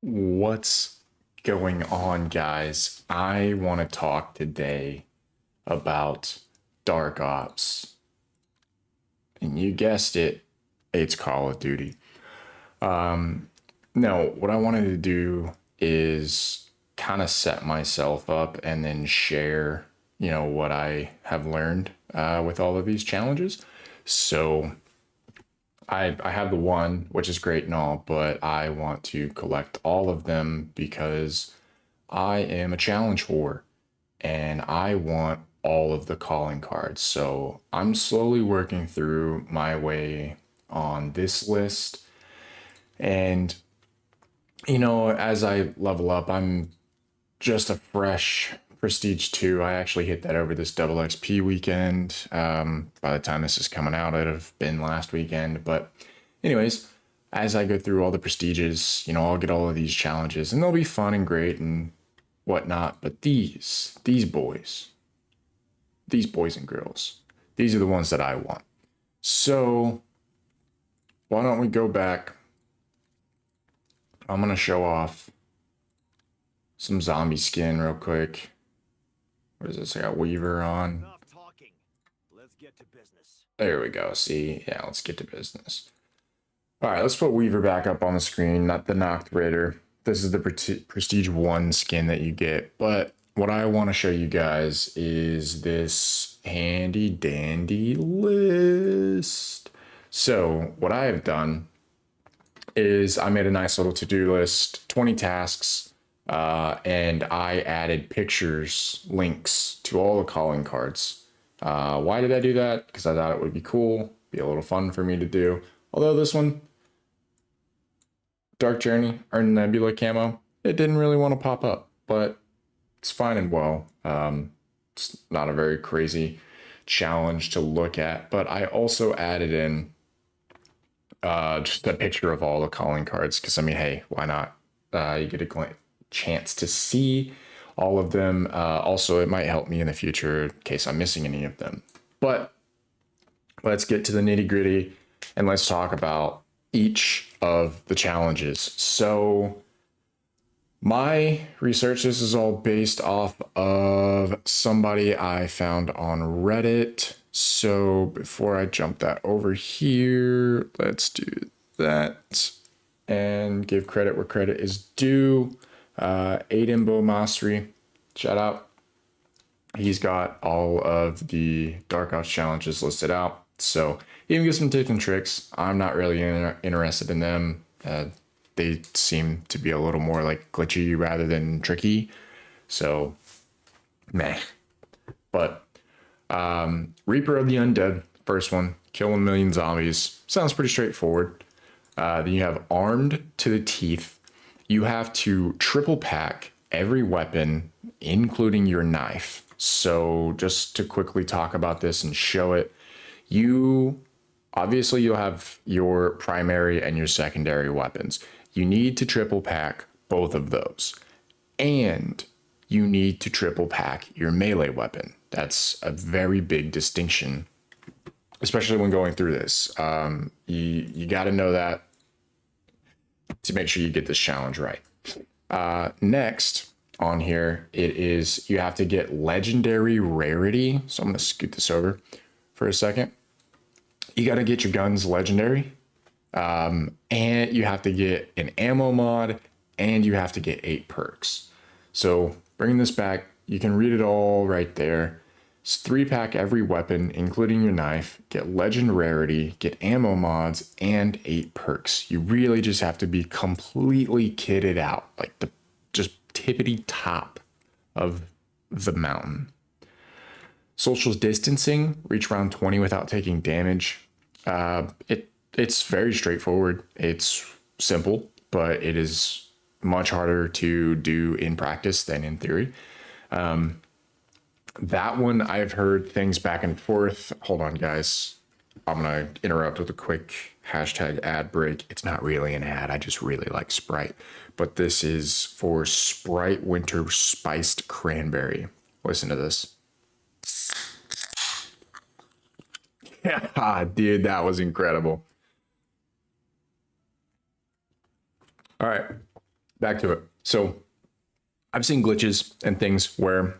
What's going on, guys? I want to talk today about Dark Ops. And you guessed it, it's Call of Duty. No, what I wanted to do is kind of set myself up and then share, what I have learned with all of these challenges. So I have the one, which is great and all, but I want to collect all of them because I am a challenge whore and I want all of the calling cards. So I'm slowly working through my way on this list. And, as I level up, I'm just a fresh Prestige 2. I actually hit that over this double XP weekend. By the time this is coming out, it'd have been last weekend. But, anyways, as I go through all the prestiges, I'll get all of these challenges and they'll be fun and great and whatnot. But these boys and girls, these are the ones that I want. So why don't we go back? I'm going to show off some zombie skin real quick. What is this? I got Weaver on. Enough talking. Let's get to business. There we go. See? Yeah, let's get to business. All right, let's put Weaver back up on the screen, not the Noct Raider. This is the Prestige 1 skin that you get. But what I want to show you guys is this handy dandy list. So what I have done is I made a nice little to-do list, 20 tasks, and I added pictures, links to all the calling cards. Why did I do that? Because I thought it would be cool, be a little fun for me to do. Although this one, Dark Journey or Nebula camo, it didn't really want to pop up, but it's fine and well. It's not a very crazy challenge to look at, but I also added in just a picture of all the calling cards because I mean, hey, why not? You get a chance to see all of them. Also, it might help me in the future in case I'm missing any of them. But let's get to the nitty gritty and let's talk about each of the challenges. So my research, this is all based off of somebody I found on Reddit. So before I jump that over here, let's do that and give credit where credit is due. Aiden Mastery, shout out. He's got all of the Dark Ops challenges listed out. So he even gives some tips and tricks. I'm not really interested in them. They seem to be a little more like glitchy rather than tricky. So, meh. But Reaper of the Undead, first one, kill 1,000,000 zombies. Sounds pretty straightforward. Then you have Armed to the Teeth. You have to triple pack every weapon, including your knife. So just to quickly talk about this and show it, you'll have your primary and your secondary weapons. You need to triple pack both of those. And you need to triple pack your melee weapon. That's a very big distinction, especially when going through this. You got to know that to make sure you get this challenge right. Next on here, it is you have to get legendary rarity. So I'm going to scoot this over for a second. You got to get your guns legendary, and you have to get an ammo mod, and you have to get 8 perks. So bringing this back, you can read it all right there. It's 3-pack every weapon, including your knife, get legend rarity, get ammo mods, and 8 perks. You really just have to be completely kitted out, like the just tippity top of the mountain. Social distancing, reach round 20 without taking damage. It's very straightforward. It's simple, but it is much harder to do in practice than in theory. That one, I've heard things back and forth. Hold on, guys. I'm going to interrupt with a quick hashtag ad break. It's not really an ad. I just really like Sprite. But this is for Sprite Winter Spiced Cranberry. Listen to this. Yeah, dude, that was incredible. All right. back to it. So I've seen glitches and things where,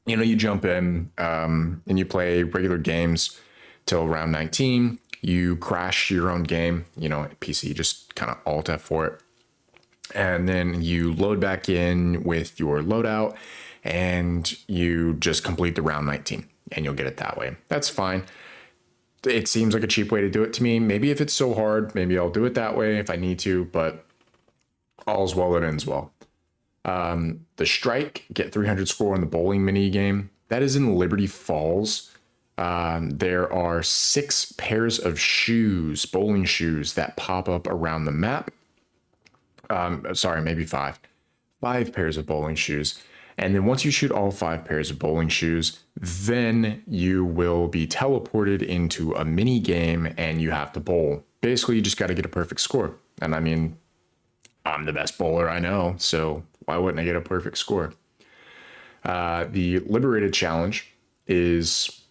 you jump in and you play regular games till round 19. You crash your own game, PC, just kind of alt F4 it. And then you load back in with your loadout and you just complete the round 19 and you'll get it that way. That's fine. It seems like a cheap way to do it to me. Maybe if it's so hard, maybe I'll do it that way if I need to, but all's well that ends well. The strike, get 300 score on the bowling mini game. That is in Liberty Falls. There are 6 pairs of shoes, bowling shoes, that pop up around the map. Sorry, maybe 5. 5 pairs of bowling shoes. And then once you shoot all 5 pairs of bowling shoes, then you will be teleported into a mini game and you have to bowl. Basically, you just got to get a perfect score. And I mean, I'm the best bowler I know, so why wouldn't I get a perfect score? The Liberated Challenge is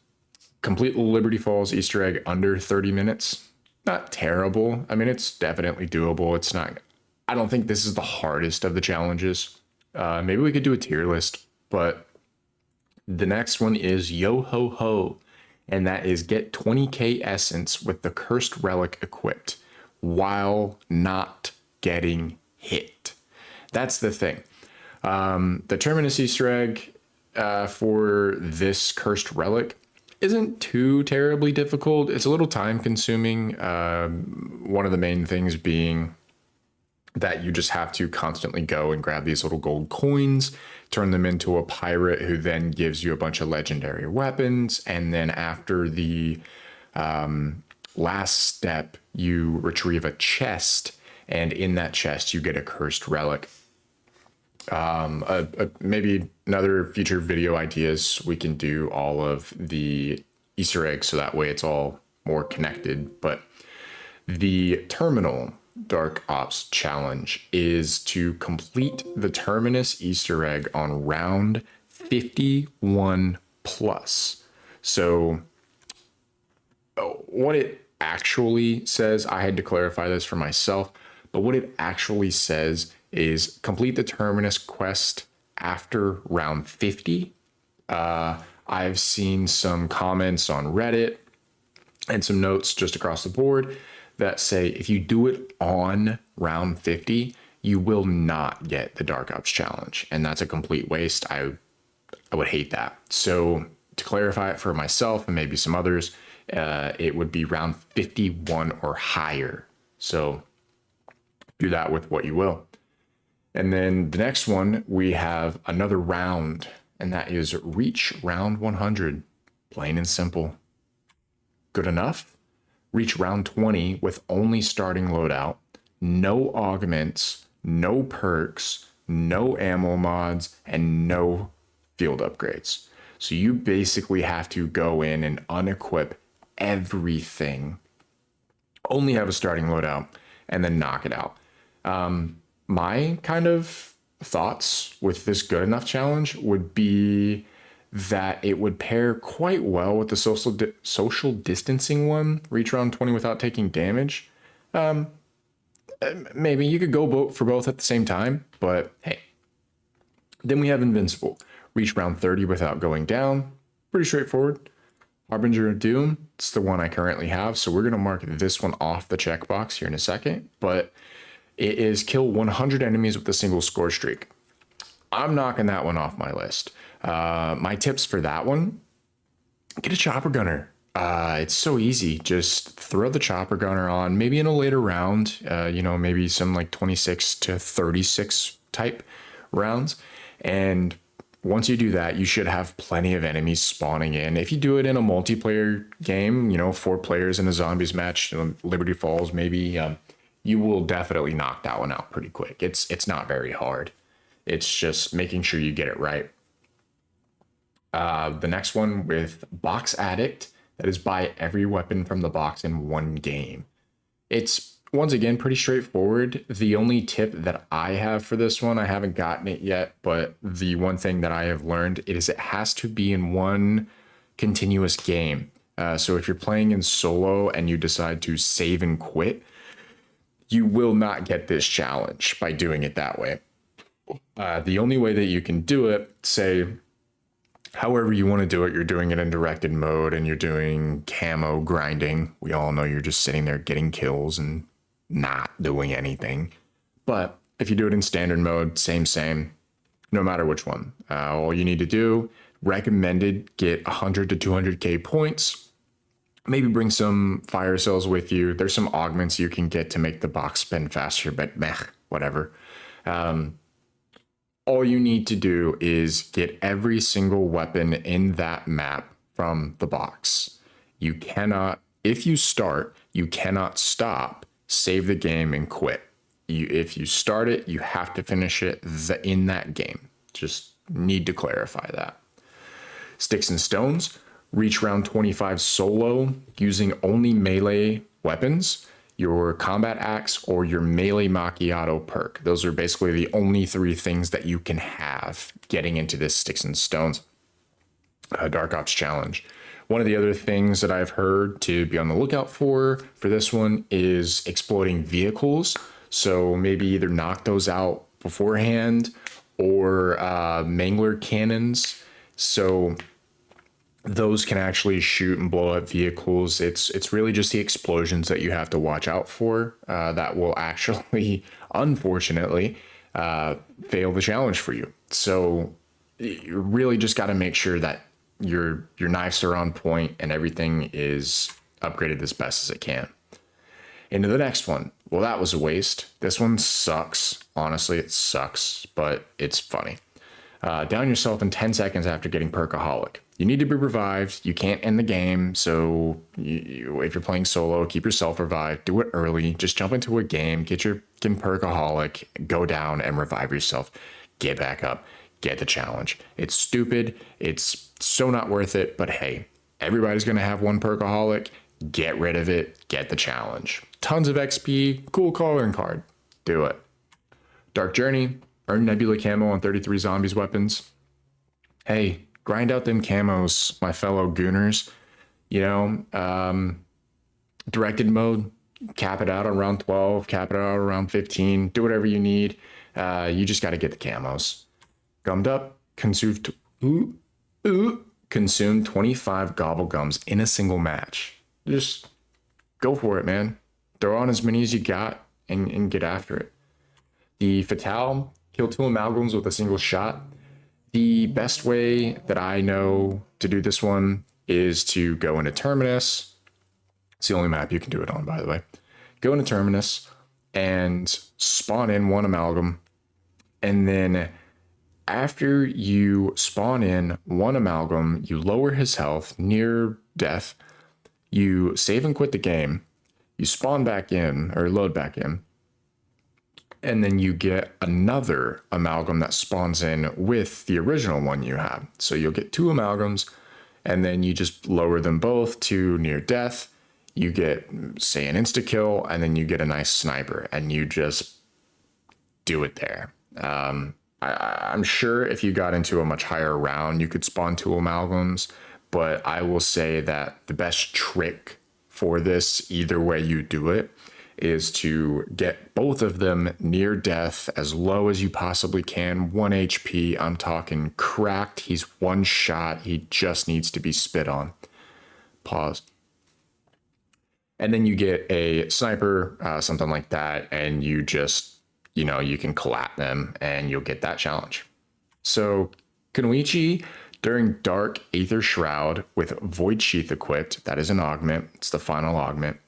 complete the Liberty Falls Easter egg under 30 minutes. Not terrible. I mean, it's definitely doable. It's not, I don't think this is the hardest of the challenges. Maybe we could do a tier list, but the next one is Yo Ho Ho, and that is get 20k essence with the cursed relic equipped while not getting hit. That's the thing. The Terminus Easter egg for this cursed relic isn't too terribly difficult. It's a little time consuming. One of the main things being that you just have to constantly go and grab these little gold coins, turn them into a pirate who then gives you a bunch of legendary weapons. And then after the last step, you retrieve a chest, and in that chest, you get a cursed relic. Maybe another future video ideas, we can do all of the Easter eggs so that way it's all more connected. But the Terminal Dark Ops challenge is to complete the Terminus Easter egg on round 51 plus. So what it actually says, I had to clarify this for myself, but what it actually says is complete the Terminus quest after round 50. I've seen some comments on Reddit and some notes just across the board that say if you do it on round 50, you will not get the Dark Ops challenge. And that's a complete waste. I would hate that. So to clarify it for myself and maybe some others, it would be round 51 or higher. So do that with what you will. And then the next one, we have another round, and that is reach round 100. Plain and simple. Good enough? Reach round 20 with only starting loadout, no augments, no perks, no ammo mods, and no field upgrades. So you basically have to go in and unequip everything, only have a starting loadout, and then knock it out. My kind of thoughts with this good enough challenge would be that it would pair quite well with the social distancing one, reach round 20 without taking damage. Maybe you could go for both at the same time, but hey. Then we have Invincible, reach round 30 without going down. Pretty straightforward. Harbinger of Doom, it's the one I currently have, so we're going to mark this one off the checkbox here in a second, but it is kill 100 enemies with a single score streak. I'm knocking that one off my list. My tips for that one, get a chopper gunner. It's so easy. Just throw the chopper gunner on, maybe in a later round, maybe some like 26 to 36 type rounds. And once you do that, you should have plenty of enemies spawning in. If you do it in a multiplayer game, 4 players in a zombies match, Liberty Falls, maybe, you will definitely knock that one out pretty quick. It's not very hard. It's just making sure you get it right. The next one with Box Addict, that is buy every weapon from the box in one game. It's, once again, pretty straightforward. The only tip that I have for this one, I haven't gotten it yet, but the one thing that I have learned is it has to be in one continuous game. So if you're playing in solo and you decide to save and quit, You will not get this challenge by doing it that way. The only way that you can do it, say, however you want to do it, you're doing it in directed mode and you're doing camo grinding. We all know you're just sitting there getting kills and not doing anything. But if you do it in standard mode, same, no matter which one. All you need to do, recommended, get 100 to 200k points. Maybe bring some fire cells with you. There's some augments you can get to make the box spin faster, but meh, whatever. All you need to do is get every single weapon in that map from the box. You cannot, if you start, you cannot stop, save the game, and quit. If you start it, you have to finish it in that game. Just need to clarify that. Sticks and stones, reach round 25 solo using only melee weapons, your combat axe, or your melee macchiato perk. Those are basically the only three things that you can have getting into this sticks and stones Dark Ops challenge. One of the other things that I've heard to be on the lookout for this one is exploding vehicles. So maybe either knock those out beforehand or mangler cannons. So those can actually shoot and blow up vehicles. It's really just the explosions that you have to watch out for that will actually, unfortunately, fail the challenge for you. So you really just got to make sure that your knives are on point and everything is upgraded as best as it can. Into the next one. Well, that was a waste. This one sucks. Honestly, it sucks, but it's funny. Down yourself in 10 seconds after getting Perkaholic. You need to be revived. You can't end the game. So if you're playing solo, keep yourself revived. Do it early. Just jump into a game. Get Perkaholic. Go down and revive yourself. Get back up. Get the challenge. It's stupid. It's so not worth it. But hey, everybody's going to have one Perkaholic. Get rid of it. Get the challenge. Tons of XP. Cool calling card. Do it. Dark Journey. Earn Nebula camo on 33 zombies weapons. Hey, grind out them camos, my fellow gooners. You know, directed mode, cap it out on round 12, cap it out around 15, do whatever you need. You just got to get the camos. Gummed up, consume 25 gobble gums in a single match. Just go for it, man. Throw on as many as you got and get after it. The Fatale, kill 2 amalgams with a single shot. The best way that I know to do this one is to go into Terminus. It's the only map you can do it on, by the way. Go into Terminus and spawn in 1 amalgam. And then after you spawn in 1 amalgam, you lower his health near death. You save and quit the game. You spawn back in or load back in. And then you get another amalgam that spawns in with the original one you have. So you'll get 2 amalgams, and then you just lower them both to near death. You get, say, an insta-kill, and then you get a nice sniper, and you just do it there. I'm sure if you got into a much higher round, you could spawn 2 amalgams, but I will say that the best trick for this, either way you do it, is to get both of them near death as low as you possibly can. 1 HP. I'm talking cracked. He's 1 shot. He just needs to be spit on. Pause. And then you get a sniper, something like that, and you just, you can collat them and you'll get that challenge. So Kunoichi, during Dark Aether Shroud with Void Sheath equipped, that is an augment. It's the final augment.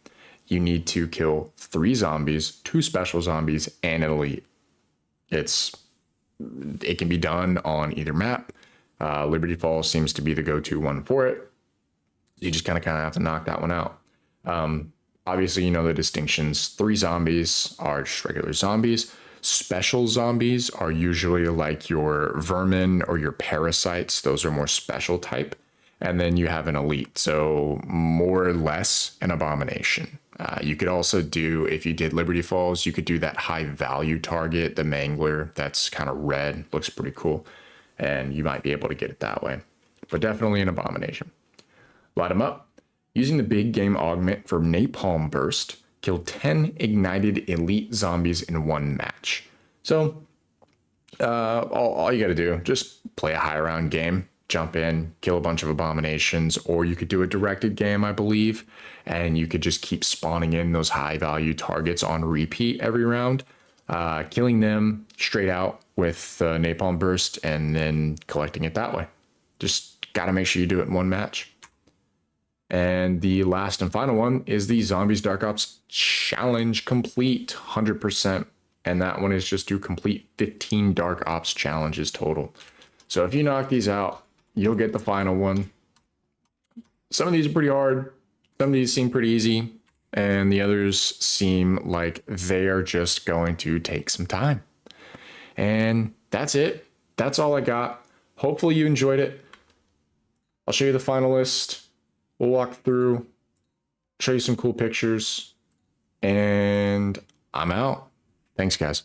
You need to kill 3 zombies, 2 special zombies, and an elite. It can be done on either map. Liberty Falls seems to be the go-to one for it. You just kind of have to knock that one out. Obviously, you know the distinctions. 3 zombies are just regular zombies. Special zombies are usually like your vermin or your parasites. Those are more special type. And then you have an elite, so more or less an abomination. You could also do, if you did Liberty Falls, you could do that high value target, the Mangler, that's kind of red, looks pretty cool. And you might be able to get it that way, but definitely an abomination. Light them up. Using the big game augment for Napalm Burst, kill 10 ignited elite zombies in one match. So all you got to do, just play a high round game, jump in, kill a bunch of abominations, or you could do a directed game, I believe, and you could just keep spawning in those high value targets on repeat every round, killing them straight out with napalm burst and then collecting it that way. Just got to make sure you do it in one match. And the last and final one is the Zombies Dark Ops Challenge Complete 100%. And that one is just to complete 15 Dark Ops challenges total. So if you knock these out, you'll get the final one. Some of these are pretty hard. Some of these seem pretty easy. And the others seem like they are just going to take some time. And that's it. That's all I got. Hopefully you enjoyed it. I'll show you the final list. We'll walk through, show you some cool pictures, and I'm out. Thanks, guys.